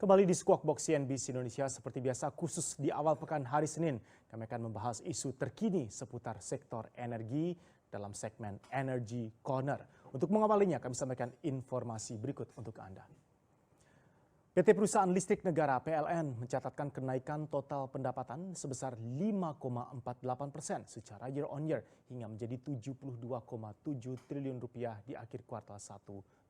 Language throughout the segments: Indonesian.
Kembali di Squawk Box CNBC Indonesia, seperti biasa khusus di awal pekan hari Senin, kami akan membahas isu terkini seputar sektor energi dalam segmen Energy Corner. Untuk mengawalinya, kami sampaikan informasi berikut untuk Anda. PT Perusahaan Listrik Negara PLN mencatatkan kenaikan total pendapatan sebesar 5,48% secara year on year hingga menjadi 72,7 triliun rupiah di akhir kuartal 1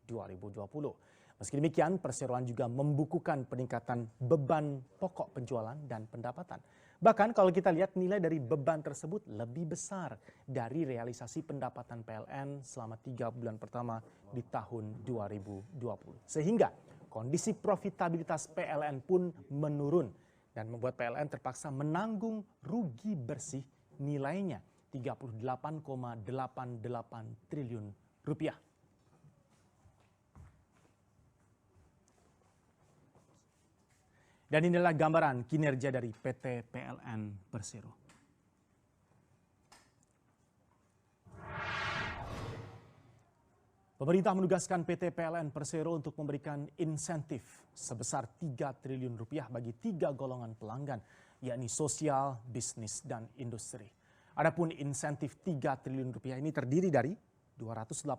2020. Meski demikian, perseroan juga membukukan peningkatan beban pokok penjualan dan pendapatan. Bahkan kalau kita lihat nilai dari beban tersebut lebih besar dari realisasi pendapatan PLN selama 3 bulan pertama di tahun 2020. Sehingga kondisi profitabilitas PLN pun menurun dan membuat PLN terpaksa menanggung rugi bersih nilainya 38,88 triliun rupiah. Dan inilah gambaran kinerja dari PT PLN Persero. Pemerintah menugaskan PT PLN Persero untuk memberikan insentif sebesar 3 triliun rupiah bagi 3 golongan pelanggan, yakni sosial, bisnis, dan industri. Adapun insentif 3 triliun rupiah ini terdiri dari 285,9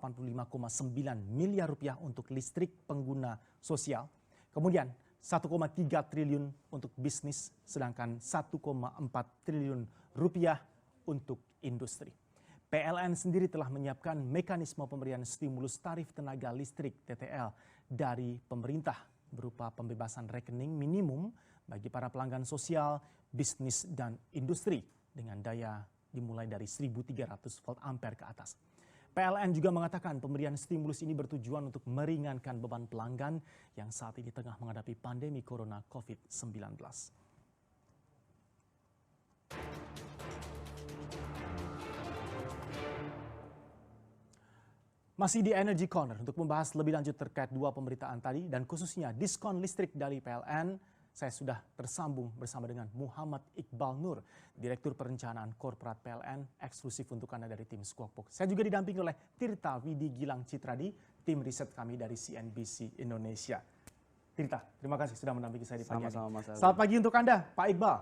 miliar rupiah untuk listrik pengguna sosial, kemudian 1,3 triliun untuk bisnis, sedangkan 1,4 triliun rupiah untuk industri. PLN sendiri telah menyiapkan mekanisme pemberian stimulus tarif tenaga listrik TTL dari pemerintah berupa pembebasan rekening minimum bagi para pelanggan sosial, bisnis, dan industri dengan daya dimulai dari 1.300 volt ampere ke atas. PLN juga mengatakan pemberian stimulus ini bertujuan untuk meringankan beban pelanggan yang saat ini tengah menghadapi pandemi corona COVID-19. Masih di Energy Corner untuk membahas lebih lanjut terkait dua pemberitaan tadi dan khususnya diskon listrik dari PLN, saya sudah tersambung bersama dengan Muhammad Iqbal Nur, Direktur Perencanaan Korporat PLN, eksklusif untuk Anda dari tim Squawk Box. Saya juga didampingi oleh Tirta Widi Gilang Citradi, tim riset kami dari CNBC Indonesia. Tirta, terima kasih sudah mendampingi saya di pagi hari. Sama-sama, Mas Erwin. Selamat pagi untuk Anda, Pak Iqbal.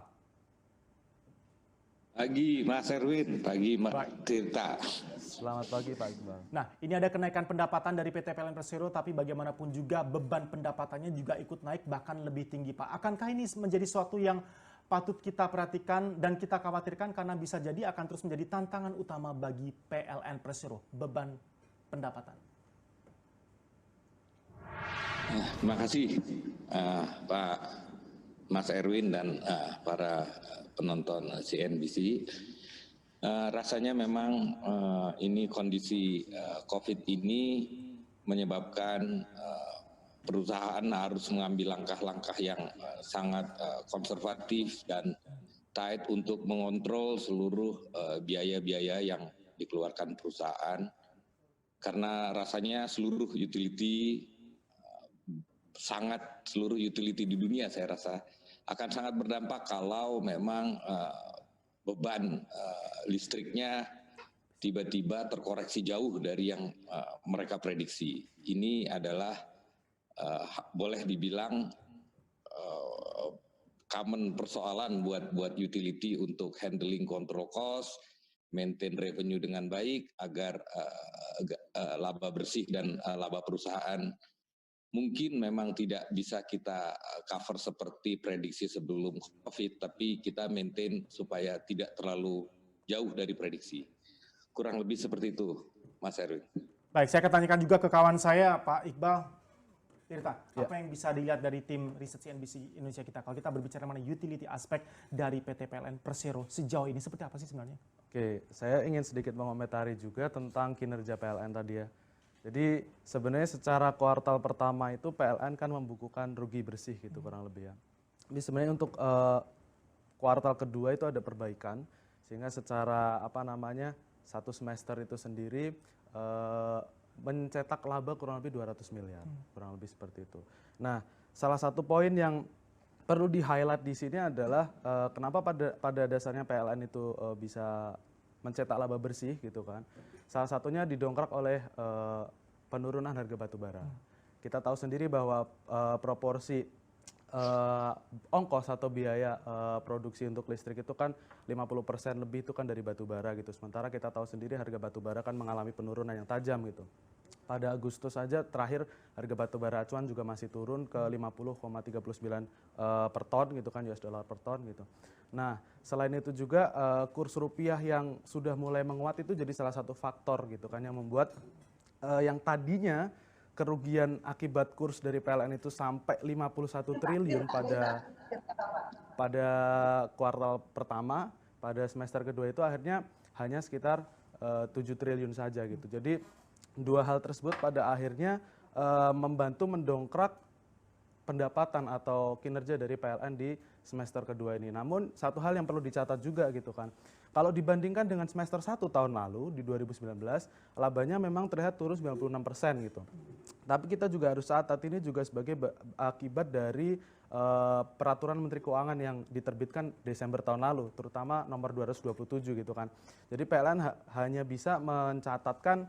Pagi Mas Erwin, pagi Mas Tirta. Selamat pagi Pak Iqbal. Nah, ini ada kenaikan pendapatan dari PT PLN Persero, tapi bagaimanapun juga beban pendapatannya juga ikut naik bahkan lebih tinggi, Pak. Akankah ini menjadi suatu yang patut kita perhatikan dan kita khawatirkan karena bisa jadi akan terus menjadi tantangan utama bagi PLN Persero, beban pendapatan? Terima kasih Pak Mas Erwin dan para penonton CNBC. Rasanya memang ini kondisi COVID ini menyebabkan perusahaan harus mengambil langkah-langkah yang sangat konservatif dan tight untuk mengontrol seluruh biaya-biaya yang dikeluarkan perusahaan. Karena rasanya seluruh utility di dunia saya rasa akan sangat berdampak kalau memang beban listriknya tiba-tiba terkoreksi jauh dari yang mereka prediksi. Ini adalah boleh dibilang common persoalan buat utility untuk handling control cost, maintain revenue dengan baik agar laba bersih dan laba perusahaan mungkin memang tidak bisa kita cover seperti prediksi sebelum COVID, tapi kita maintain supaya tidak terlalu jauh dari prediksi. Kurang lebih seperti itu, Mas Erwin. Baik, saya akan tanyakan juga ke kawan saya, Pak Iqbal. Tirta, apa yang bisa dilihat dari tim riset CNBC Indonesia kita? Kalau kita berbicara mengenai utility aspek dari PT PLN Persero sejauh ini, seperti apa sih sebenarnya? Oke, saya ingin sedikit mengomentari juga tentang kinerja PLN tadi ya. Jadi sebenarnya secara kuartal pertama itu PLN kan membukukan rugi bersih gitu kurang lebih ya. Jadi sebenarnya untuk kuartal kedua itu ada perbaikan sehingga secara satu semester itu sendiri mencetak laba kurang lebih 200 miliar, kurang lebih seperti itu. Nah, salah satu poin yang perlu di-highlight di sini adalah kenapa pada dasarnya PLN itu bisa mencetak laba bersih gitu kan. Salah satunya didongkrak oleh penurunan harga batu bara. Kita tahu sendiri bahwa proporsi ongkos atau biaya produksi untuk listrik itu kan 50% lebih itu kan dari batu bara gitu. Sementara kita tahu sendiri harga batu bara kan mengalami penurunan yang tajam gitu. Pada Agustus saja terakhir harga batu bara acuan juga masih turun ke 50,39 per ton gitu kan, US dollar per ton gitu. Nah, selain itu juga kurs rupiah yang sudah mulai menguat itu jadi salah satu faktor gitu kan yang membuat yang tadinya kerugian akibat kurs dari PLN itu sampai 51 triliun pada kuartal pertama, pada semester kedua itu akhirnya hanya sekitar 7 triliun saja gitu. Jadi dua hal tersebut pada akhirnya membantu mendongkrak pendapatan atau kinerja dari PLN di semester kedua ini. Namun satu hal yang perlu dicatat juga gitu kan. Kalau dibandingkan dengan semester 1 tahun lalu di 2019, labanya memang terlihat turun 96% gitu. Tapi kita juga harus catat ini juga sebagai akibat dari peraturan Menteri Keuangan yang diterbitkan Desember tahun lalu, terutama nomor 227 gitu kan. Jadi PLN hanya bisa mencatatkan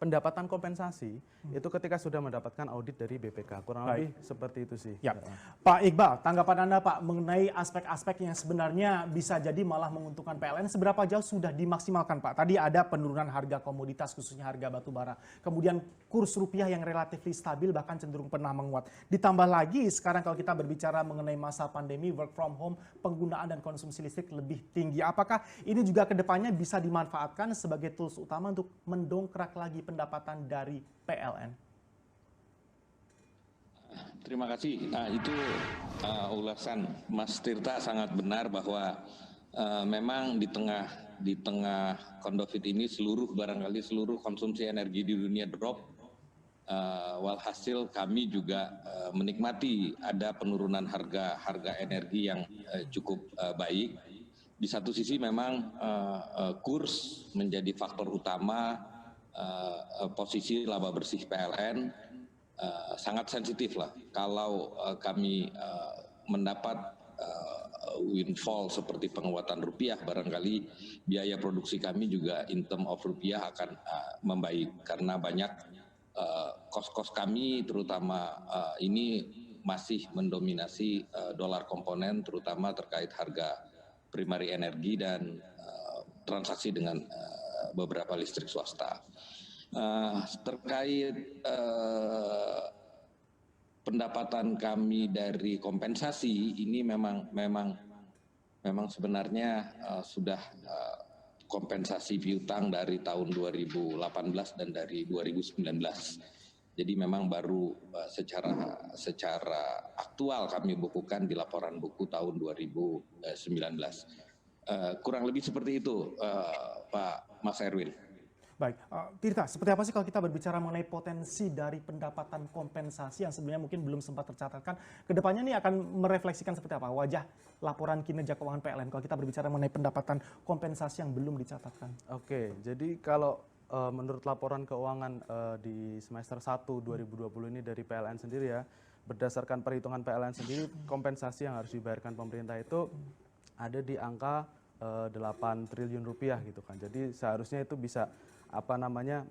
pendapatan kompensasi itu ketika sudah mendapatkan audit dari BPK. Kurang lebih seperti itu sih. Ya. Pak Iqbal, tanggapan Anda Pak mengenai aspek-aspek yang sebenarnya bisa jadi malah menguntungkan PLN, seberapa jauh sudah dimaksimalkan Pak? Tadi ada penurunan harga komoditas khususnya harga batu bara. Kemudian kurs rupiah yang relatif stabil bahkan cenderung pernah menguat. Ditambah lagi sekarang kalau kita berbicara mengenai masa pandemi, work from home, penggunaan dan konsumsi listrik lebih tinggi. Apakah ini juga kedepannya bisa dimanfaatkan sebagai tools utama untuk mendongkrak lagi pendapatan dari PLN? Terima kasih. Nah, itu ulasan Mas Tirta sangat benar bahwa memang di tengah kondofit ini barangkali seluruh konsumsi energi di dunia drop. Walhasil kami juga menikmati ada penurunan harga energi yang cukup baik. Di satu sisi memang kurs menjadi faktor utama. Posisi laba bersih PLN sangat sensitif lah. Kalau kami mendapat windfall seperti penguatan rupiah, barangkali biaya produksi kami juga in term of rupiah akan membaik karena banyak kos-kos kami terutama ini masih mendominasi dolar komponen, terutama terkait harga primary energi dan transaksi dengan beberapa listrik swasta. Terkait pendapatan kami dari kompensasi ini memang sebenarnya sudah kompensasi piutang dari tahun 2018 dan dari 2019. Jadi memang baru secara aktual kami bukukan di laporan buku tahun 2019. Kurang lebih seperti itu, Pak Mas Erwin. Baik, Tirta, seperti apa sih kalau kita berbicara mengenai potensi dari pendapatan kompensasi yang sebenarnya mungkin belum sempat tercatatkan, kedepannya ini akan merefleksikan seperti apa wajah laporan kinerja keuangan PLN kalau kita berbicara mengenai pendapatan kompensasi yang belum dicatatkan? Oke, jadi kalau menurut laporan keuangan di semester 1 2020 ini dari PLN sendiri ya, berdasarkan perhitungan PLN sendiri, kompensasi yang harus dibayarkan pemerintah itu ada di angka 8 triliun rupiah gitu kan. Jadi seharusnya itu bisa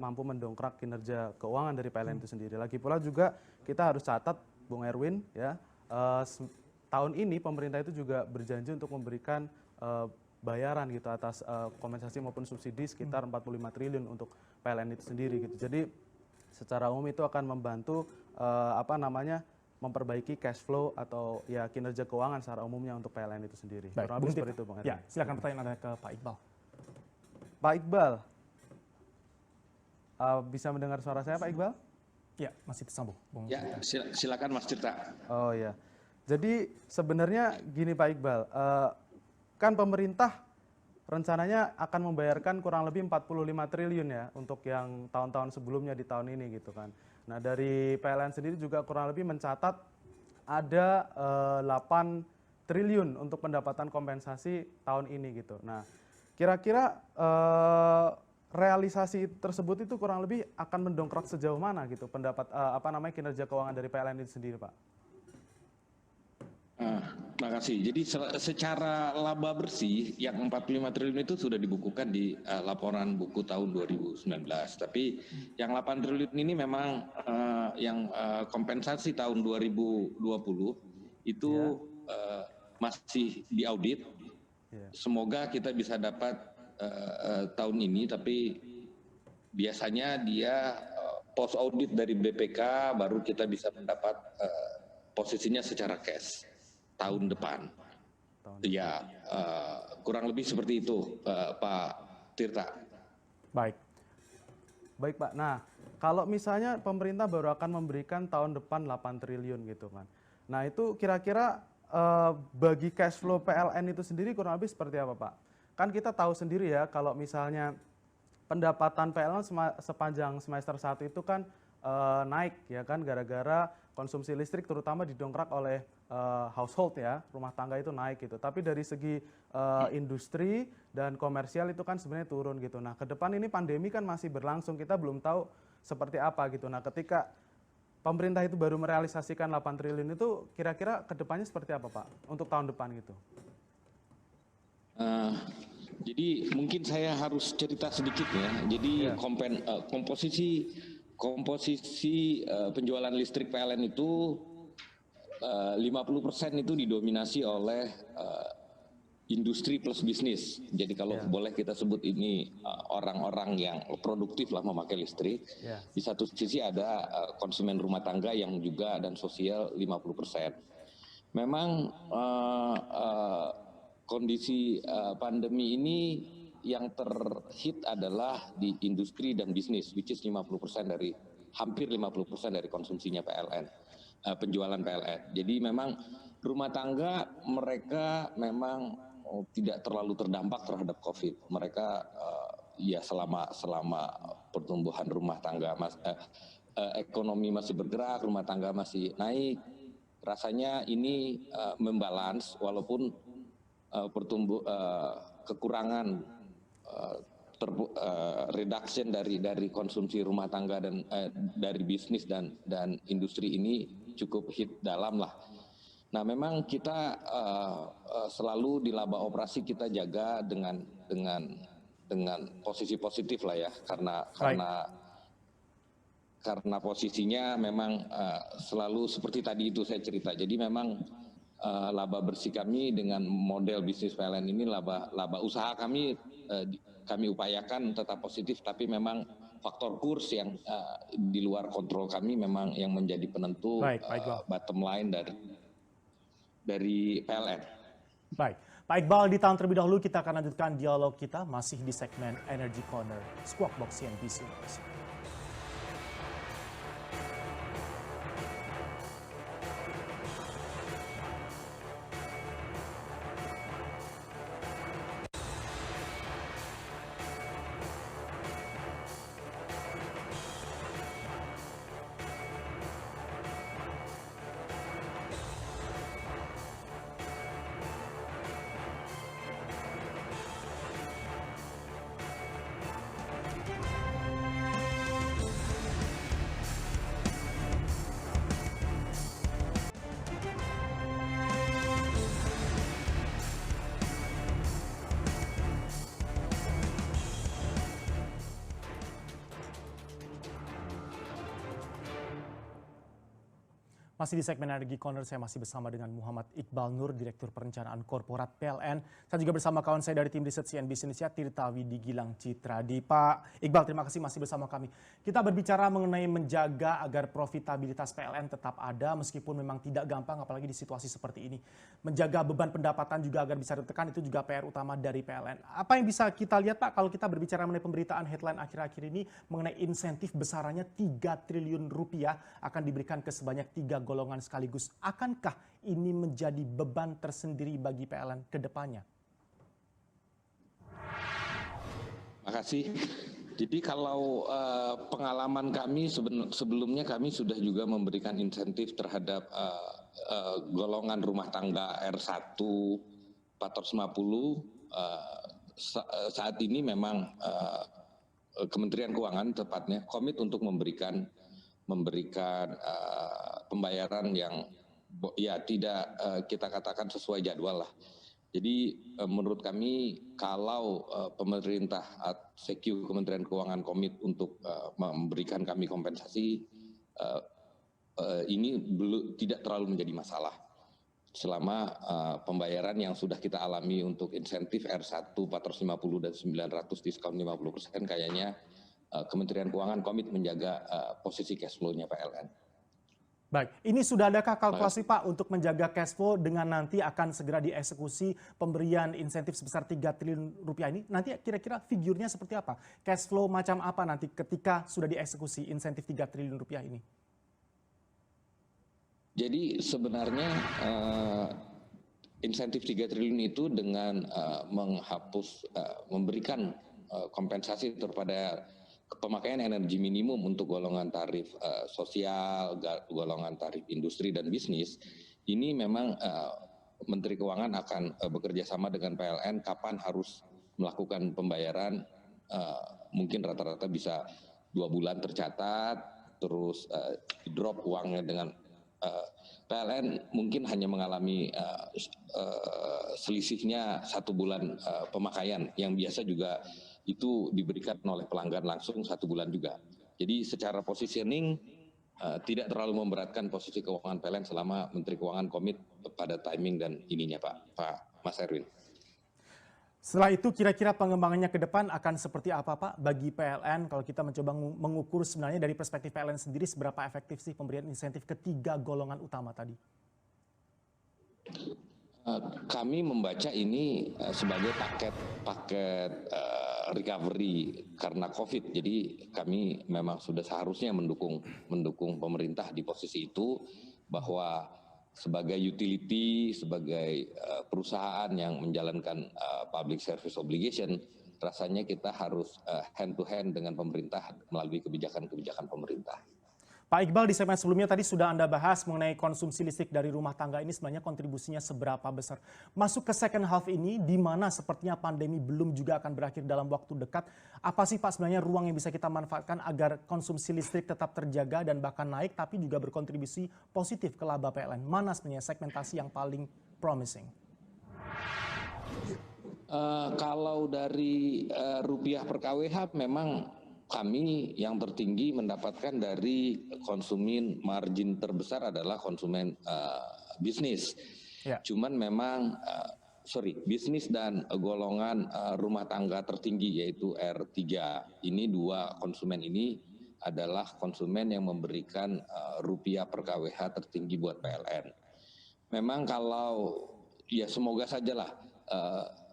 mampu mendongkrak kinerja keuangan dari PLN itu sendiri. Lagi pula juga kita harus catat, Bung Erwin, ya tahun ini pemerintah itu juga berjanji untuk memberikan bayaran gitu atas kompensasi maupun subsidi sekitar 45 triliun untuk PLN itu sendiri gitu. Jadi secara umum itu akan membantu memperbaiki cash flow atau ya kinerja keuangan secara umumnya untuk PLN itu sendiri. Baik, Bung seperti itu, Bung Erwin. Ya, silakan pertanyaan Anda ke Pak Iqbal. Pak Iqbal, bisa mendengar suara saya Pak Iqbal? Ya, masih tersambung. Bung Ya, silakan Mas Tirta. Oh ya, jadi sebenarnya gini Pak Iqbal, kan pemerintah rencananya akan membayarkan kurang lebih 45 triliun ya untuk yang tahun-tahun sebelumnya di tahun ini gitu kan. Nah dari PLN sendiri juga kurang lebih mencatat ada 8 triliun untuk pendapatan kompensasi tahun ini gitu. Nah kira-kira realisasi tersebut itu kurang lebih akan mendongkrak sejauh mana gitu kinerja keuangan dari PLN itu sendiri Pak? Terima kasih. Jadi secara laba bersih yang 45 triliun itu sudah dibukukan di laporan buku tahun 2019. Tapi yang 8 triliun ini memang yang kompensasi tahun 2020 itu masih diaudit. Semoga kita bisa dapat tahun ini, tapi biasanya dia post audit dari BPK baru kita bisa mendapat posisinya secara cash tahun depan. Ya, kurang lebih seperti itu, Pak Tirta. Baik Pak. Nah, kalau misalnya pemerintah baru akan memberikan tahun depan 8 triliun gitu kan. Nah, itu kira-kira bagi cash flow PLN itu sendiri kurang lebih seperti apa, Pak? Kan kita tahu sendiri ya, kalau misalnya pendapatan PLN sepanjang semester 1 itu kan naik ya kan, gara-gara konsumsi listrik terutama didongkrak oleh household ya, rumah tangga itu naik gitu. Tapi dari segi industri dan komersial itu kan sebenarnya turun gitu. Nah, ke depan ini pandemi kan masih berlangsung, kita belum tahu seperti apa gitu. Nah, ketika pemerintah itu baru merealisasikan 8 triliun itu, kira-kira ke depannya seperti apa, Pak, untuk tahun depan gitu? Jadi mungkin saya harus cerita sedikit ya. Jadi komposisi penjualan listrik PLN itu 50% itu didominasi oleh industri plus bisnis. Jadi kalau boleh kita sebut ini orang-orang yang produktif lah memakai listrik. Di satu sisi ada konsumen rumah tangga yang juga dan sosial 50%. Memang kondisi pandemi ini yang terhit adalah di industri dan bisnis, which is 50% dari, hampir 50% dari konsumsinya PLN, penjualan PLN. Jadi memang rumah tangga mereka memang tidak terlalu terdampak terhadap COVID. Mereka ya selama pertumbuhan rumah tangga, ekonomi masih bergerak, rumah tangga masih naik, rasanya ini membalance walaupun kekurangan reduction dari konsumsi rumah tangga dan dari bisnis dan industri ini cukup hit dalam lah. Nah, memang kita selalu di laba operasi kita jaga dengan posisi positif lah ya, karena posisinya memang selalu seperti tadi itu saya cerita. Jadi memang laba bersih kami dengan model bisnis PLN ini, laba usaha kami upayakan tetap positif, tapi memang faktor kurs yang di luar kontrol kami memang yang menjadi penentu bottom line dari PLN. Baik, Pak Iqbal, ditahan terlebih dahulu, kita akan lanjutkan dialog kita masih di segmen Energy Corner Squawk Box CNBC Indonesia. Masih di segmen Energy Corner, saya masih bersama dengan Muhammad Iqbal Nur, Direktur Perencanaan Korporat PLN. Saya juga bersama kawan saya dari tim riset CNBC Indonesia, Tirta Widi Gilang Citradi. Pak Iqbal, terima kasih masih bersama kami. Kita berbicara mengenai menjaga agar profitabilitas PLN tetap ada meskipun memang tidak gampang, apalagi di situasi seperti ini. Menjaga beban pendapatan juga agar bisa ditekan, itu juga PR utama dari PLN. Apa yang bisa kita lihat, Pak, kalau kita berbicara mengenai pemberitaan headline akhir-akhir ini mengenai insentif besarannya 3 triliun rupiah akan diberikan ke sebanyak 3 golongan sekaligus. Akankah ini menjadi beban tersendiri bagi PLN ke depannya? Makasih. Jadi kalau pengalaman kami sebelumnya kami sudah juga memberikan insentif terhadap golongan rumah tangga R1 450. Saat ini memang Kementerian Keuangan tepatnya komit untuk memberikan pembayaran yang ya tidak kita katakan sesuai jadwal lah. Jadi menurut kami kalau pemerintah SEQ Kementerian Keuangan komit untuk memberikan kami kompensasi, ini tidak terlalu menjadi masalah. selama pembayaran yang sudah kita alami untuk insentif R1 450 dan 900 diskon 50%, kayaknya Kementerian Keuangan komit menjaga posisi cash flow-nya PLN. Baik, ini sudah adakah kalkulasi Pak untuk menjaga cash flow dengan nanti akan segera dieksekusi pemberian insentif sebesar 3 triliun rupiah ini? Nanti kira-kira figurnya seperti apa? Cash flow macam apa nanti ketika sudah dieksekusi insentif 3 triliun rupiah ini? Jadi sebenarnya insentif 3 triliun itu dengan menghapus, memberikan kompensasi kepada pemakaian energi minimum untuk golongan tarif sosial, golongan tarif industri dan bisnis, ini memang Menteri Keuangan akan bekerja sama dengan PLN kapan harus melakukan pembayaran, mungkin rata-rata bisa 2 bulan tercatat, terus drop uangnya dengan PLN mungkin hanya mengalami selisihnya 1 bulan pemakaian, yang biasa juga itu diberikan oleh pelanggan langsung 1 bulan juga. Jadi secara positioning tidak terlalu memberatkan posisi keuangan PLN selama Menteri Keuangan komit pada timing dan ininya Pak Mas Erwin. Setelah itu kira-kira pengembangannya ke depan akan seperti apa Pak bagi PLN kalau kita mencoba mengukur sebenarnya dari perspektif PLN sendiri seberapa efektif sih pemberian insentif ketiga golongan utama tadi? Kami membaca ini sebagai paket recovery karena COVID. Jadi kami memang sudah seharusnya mendukung pemerintah di posisi itu, bahwa sebagai utility, sebagai perusahaan yang menjalankan public service obligation, rasanya kita harus hand to hand dengan pemerintah melalui kebijakan-kebijakan pemerintah. Pak Iqbal, di segmen sebelumnya tadi sudah Anda bahas mengenai konsumsi listrik dari rumah tangga ini sebenarnya kontribusinya seberapa besar. Masuk ke second half ini, di mana sepertinya pandemi belum juga akan berakhir dalam waktu dekat. Apa sih Pak sebenarnya ruang yang bisa kita manfaatkan agar konsumsi listrik tetap terjaga dan bahkan naik, tapi juga berkontribusi positif ke laba PLN? Mana sebenarnya segmentasi yang paling promising? Kalau dari rupiah per KWH memang kami yang tertinggi mendapatkan dari konsumen margin terbesar adalah konsumen bisnis. Ya. Cuman memang bisnis dan golongan rumah tangga tertinggi yaitu R3. Ini 2 konsumen ini adalah konsumen yang memberikan rupiah per KWH tertinggi buat PLN. Memang kalau ya semoga sajalah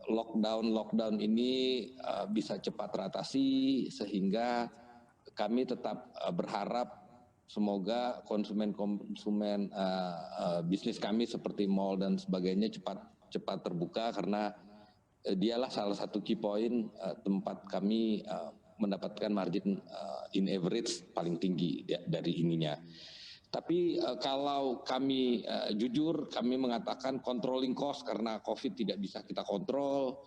lockdown ini bisa cepat teratasi sehingga kami tetap berharap semoga konsumen bisnis kami seperti mall dan sebagainya cepat terbuka, karena dialah salah satu key point tempat kami mendapatkan margin in average paling tinggi dari ininya. Tapi kalau kami jujur, kami mengatakan controlling cost karena COVID tidak bisa kita kontrol,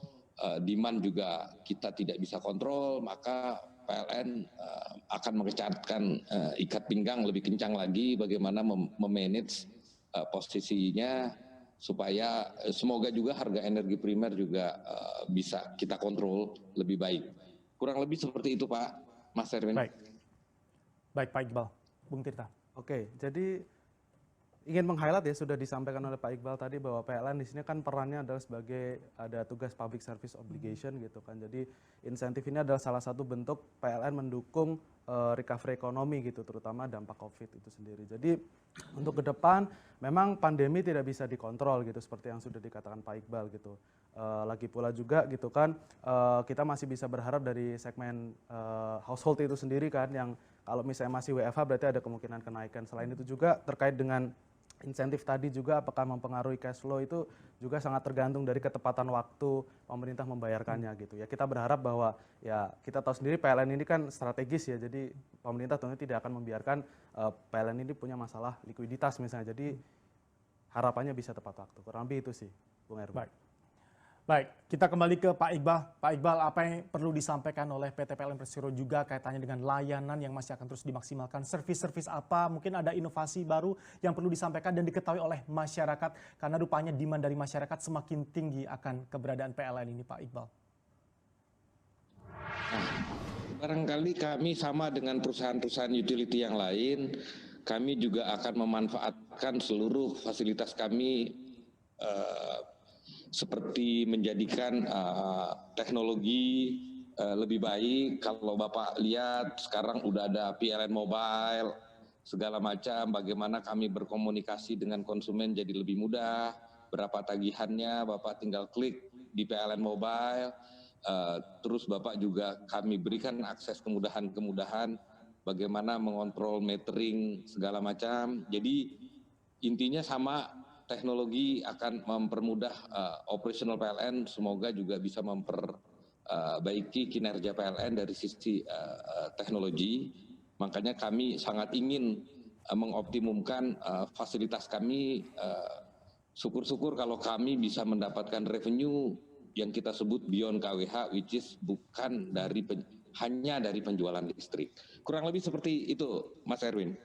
demand juga kita tidak bisa kontrol, maka PLN akan mengencangkan ikat pinggang lebih kencang lagi bagaimana memanage posisinya supaya semoga juga harga energi primer juga bisa kita kontrol lebih baik. Kurang lebih seperti itu Pak Mas Erwin. Baik Pak Iqbal, Bung Tirta. Oke, jadi ingin meng-highlight ya, sudah disampaikan oleh Pak Iqbal tadi bahwa PLN di sini kan perannya adalah sebagai ada tugas public service obligation gitu kan. Jadi insentif ini adalah salah satu bentuk PLN mendukung recovery ekonomi gitu, terutama dampak COVID itu sendiri. Jadi untuk ke depan memang pandemi tidak bisa dikontrol gitu seperti yang sudah dikatakan Pak Iqbal gitu. Lagi pula juga gitu kan kita masih bisa berharap dari segmen household itu sendiri kan, yang kalau misalnya masih WFH berarti ada kemungkinan kenaikan. Selain itu juga terkait dengan insentif tadi juga apakah mempengaruhi cash flow itu juga sangat tergantung dari ketepatan waktu pemerintah membayarkannya gitu ya. Kita berharap bahwa ya kita tahu sendiri PLN ini kan strategis ya, jadi pemerintah tentunya tidak akan membiarkan PLN ini punya masalah likuiditas misalnya. Jadi harapannya bisa tepat waktu. Kurang lebih itu sih, Bung Erwin. Baik, kita kembali ke Pak Iqbal. Pak Iqbal, apa yang perlu disampaikan oleh PT PLN Persero juga kaitannya dengan layanan yang masih akan terus dimaksimalkan? Servis-servis apa? Mungkin ada inovasi baru yang perlu disampaikan dan diketahui oleh masyarakat, karena rupanya demand dari masyarakat semakin tinggi akan keberadaan PLN ini, Pak Iqbal. Barangkali kami sama dengan perusahaan-perusahaan utility yang lain, kami juga akan memanfaatkan seluruh fasilitas kami seperti menjadikan teknologi lebih baik. Kalau Bapak lihat sekarang udah ada PLN Mobile, segala macam, bagaimana kami berkomunikasi dengan konsumen jadi lebih mudah, berapa tagihannya Bapak tinggal klik di PLN Mobile, terus Bapak juga kami berikan akses kemudahan-kemudahan bagaimana mengontrol metering segala macam. Jadi intinya sama, teknologi akan mempermudah operasional PLN, semoga juga bisa memperbaiki kinerja PLN dari sisi teknologi. Makanya kami sangat ingin mengoptimumkan fasilitas kami. Syukur-syukur kalau kami bisa mendapatkan revenue yang kita sebut beyond KWH, which is bukan dari hanya dari penjualan listrik. Kurang lebih seperti itu, Mas Erwin.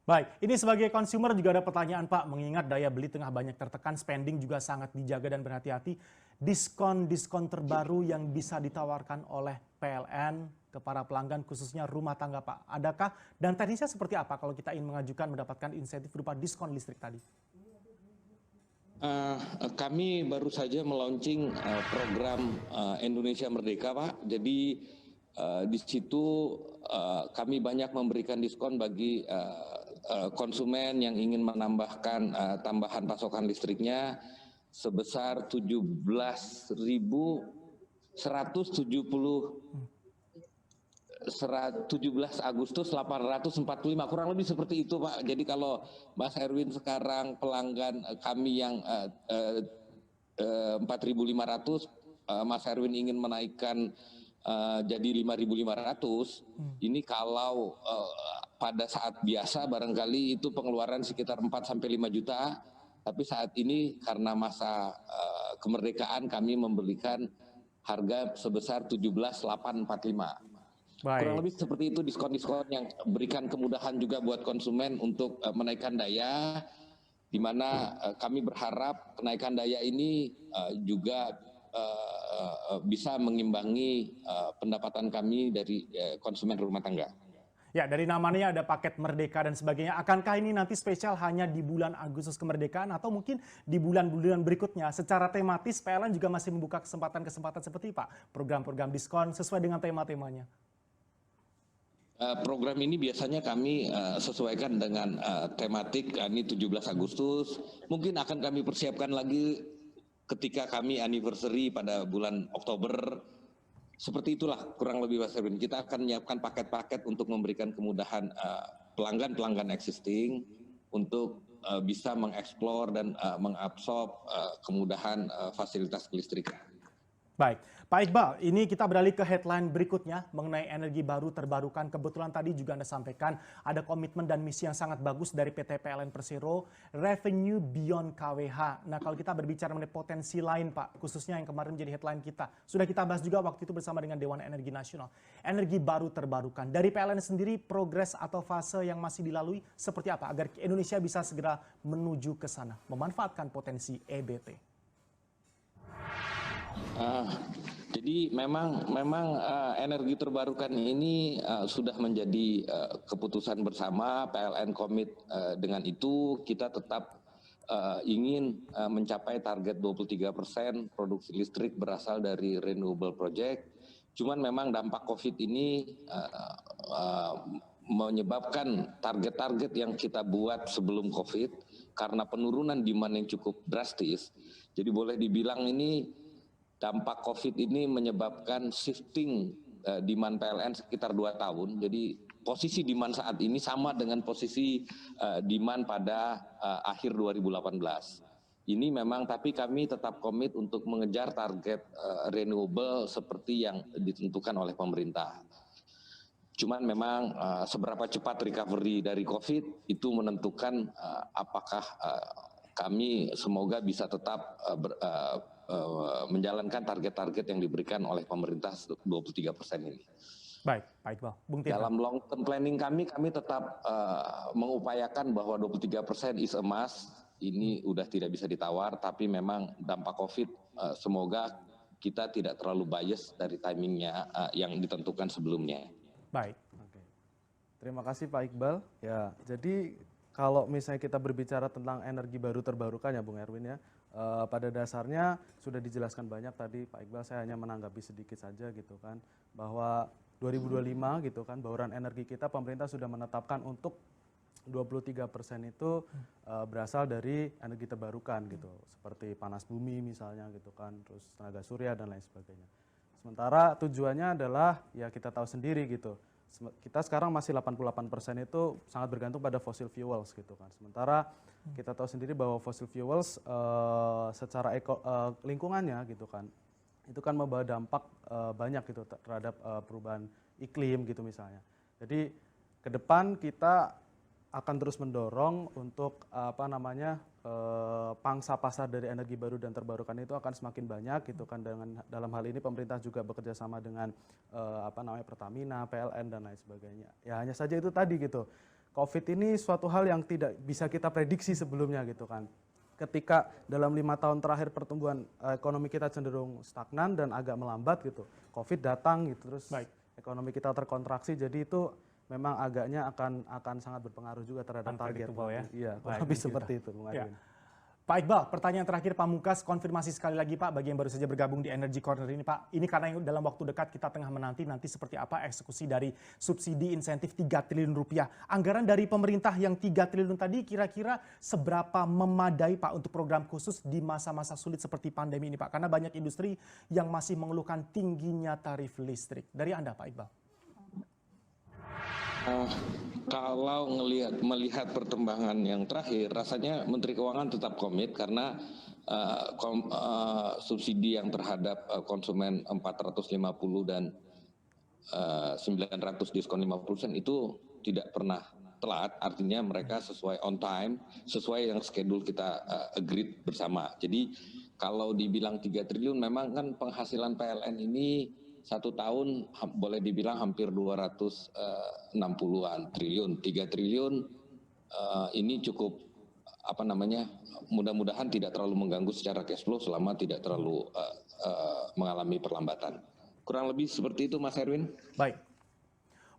Baik, ini sebagai konsumer juga ada pertanyaan Pak, mengingat daya beli tengah banyak tertekan, spending juga sangat dijaga dan berhati-hati. Diskon-diskon terbaru yang bisa ditawarkan oleh PLN ke para pelanggan khususnya rumah tangga Pak, adakah dan teknisnya seperti apa kalau kita ingin mengajukan mendapatkan insentif berupa diskon listrik tadi? Kami baru saja meluncing program Indonesia Merdeka, Pak. Jadi di situ kami banyak memberikan diskon bagi konsumen yang ingin menambahkan tambahan pasokan listriknya sebesar 17 Agustus 845, kurang lebih seperti itu Pak. Jadi kalau Mas Erwin sekarang pelanggan kami yang 4.500, Mas Erwin ingin menaikkan jadi 5.500, ini kalau pada saat biasa barangkali itu pengeluaran sekitar 4-5 juta, tapi saat ini karena masa kemerdekaan kami memberikan harga sebesar 17.845. Baik. Kurang lebih seperti itu diskon-diskon yang berikan kemudahan juga buat konsumen untuk menaikkan daya, di mana kami berharap kenaikan daya ini juga bisa mengimbangi pendapatan kami dari konsumen rumah tangga. Ya, dari namanya ada paket Merdeka dan sebagainya. Akankah ini nanti spesial hanya di bulan Agustus kemerdekaan atau mungkin di bulan-bulan berikutnya? Secara tematis, PLN juga masih membuka kesempatan-kesempatan seperti Pak, program-program diskon sesuai dengan tema-temanya. Program ini biasanya kami sesuaikan dengan tematik, ini 17 Agustus. Mungkin akan kami persiapkan lagi ketika kami anniversary pada bulan Oktober. Seperti itulah kurang lebih Mas Erwin. Kita akan menyiapkan paket-paket untuk memberikan kemudahan pelanggan-pelanggan existing untuk bisa mengeksplor dan mengabsorb kemudahan fasilitas kelistrikan. Baik, Pak Iqbal, ini kita beralih ke headline berikutnya mengenai energi baru terbarukan. Kebetulan tadi juga Anda sampaikan ada komitmen dan misi yang sangat bagus dari PT PLN Persero, Revenue Beyond KWH. Nah, kalau kita berbicara mengenai potensi lain Pak, khususnya yang kemarin menjadi headline kita, sudah kita bahas juga waktu itu bersama dengan Dewan Energi Nasional. Energi baru terbarukan. Dari PLN sendiri, progres atau fase yang masih dilalui seperti apa agar Indonesia bisa segera menuju ke sana, memanfaatkan potensi EBT? Jadi memang energi terbarukan ini sudah menjadi keputusan bersama. PLN komit dengan itu. Kita tetap ingin mencapai target 23% produksi listrik berasal dari renewable project. Cuman memang dampak COVID ini menyebabkan target-target yang kita buat sebelum COVID karena penurunan demand yang cukup drastis. Jadi boleh dibilang ini dampak COVID ini menyebabkan shifting demand PLN sekitar 2 tahun. Jadi posisi demand saat ini sama dengan posisi demand pada akhir 2018. Ini memang tapi kami tetap komit untuk mengejar target renewable seperti yang ditentukan oleh pemerintah. Cuman memang seberapa cepat recovery dari COVID itu menentukan apakah kami semoga bisa tetap menjalankan target-target yang diberikan oleh pemerintah 23% ini. Baik, Pak Iqbal. Bung Tirta. Dalam long term planning kami tetap mengupayakan bahwa 23% is a must. Ini udah tidak bisa ditawar, tapi memang dampak COVID semoga kita tidak terlalu bias dari timingnya yang ditentukan sebelumnya. Baik. Oke. Terima kasih Pak Iqbal. Ya, jadi kalau misalnya kita berbicara tentang energi baru terbarukan ya Bung Erwin ya, Pada dasarnya sudah dijelaskan banyak tadi Pak Iqbal, saya hanya menanggapi sedikit saja gitu kan, bahwa 2025 gitu kan bauran energi kita pemerintah sudah menetapkan untuk 23% itu berasal dari energi terbarukan gitu, seperti panas bumi misalnya gitu kan, terus tenaga surya dan lain sebagainya. Sementara tujuannya adalah ya kita tahu sendiri gitu, kita sekarang masih 88% itu sangat bergantung pada fossil fuels gitu kan. Sementara kita tahu sendiri bahwa fossil fuels secara lingkungannya gitu kan, itu kan membawa dampak banyak gitu terhadap perubahan iklim gitu misalnya. Jadi ke depan kita akan terus mendorong untuk pangsa pasar dari energi baru dan terbarukan itu akan semakin banyak gitu kan. Dengan dalam hal ini pemerintah juga bekerja sama dengan Pertamina, PLN dan lain sebagainya. Ya hanya saja itu tadi gitu. Covid ini suatu hal yang tidak bisa kita prediksi sebelumnya gitu kan. Ketika dalam 5 tahun terakhir pertumbuhan ekonomi kita cenderung stagnan dan agak melambat gitu, Covid datang gitu, terus ekonomi kita terkontraksi, jadi itu memang agaknya akan sangat berpengaruh juga terhadap target. Ya? Iya, lebih seperti itu, Bung Arwin. Pak Iqbal, pertanyaan terakhir Pamungkas, konfirmasi sekali lagi Pak, bagi yang baru saja bergabung di Energy Corner ini Pak. Ini karena dalam waktu dekat kita tengah menanti seperti apa eksekusi dari subsidi insentif 3 triliun rupiah. Anggaran dari pemerintah yang 3 triliun tadi kira-kira seberapa memadai Pak untuk program khusus di masa-masa sulit seperti pandemi ini Pak? Karena banyak industri yang masih mengeluhkan tingginya tarif listrik. Dari Anda Pak Iqbal. Kalau melihat perkembangan yang terakhir, rasanya Menteri Keuangan tetap komit karena subsidi yang terhadap konsumen 450 dan 900 diskon 50% itu tidak pernah telat, artinya mereka sesuai on time, sesuai yang schedule kita agreed bersama. Jadi kalau dibilang 3 triliun memang kan penghasilan PLN ini 1 tahun boleh dibilang hampir 260-an triliun. 3 triliun ini cukup mudah-mudahan tidak terlalu mengganggu secara cash flow selama tidak terlalu mengalami perlambatan. Kurang lebih seperti itu Mas Erwin. Baik.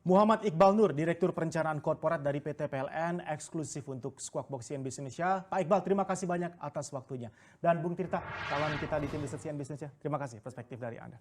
Muhammad Iqbal Nur, Direktur Perencanaan Korporat dari PT PLN, eksklusif untuk Squawk Box CNBC Indonesia. Pak Iqbal, terima kasih banyak atas waktunya. Dan Bung Tirta, kawan kita di tim riset CNBC Indonesia, terima kasih perspektif dari Anda.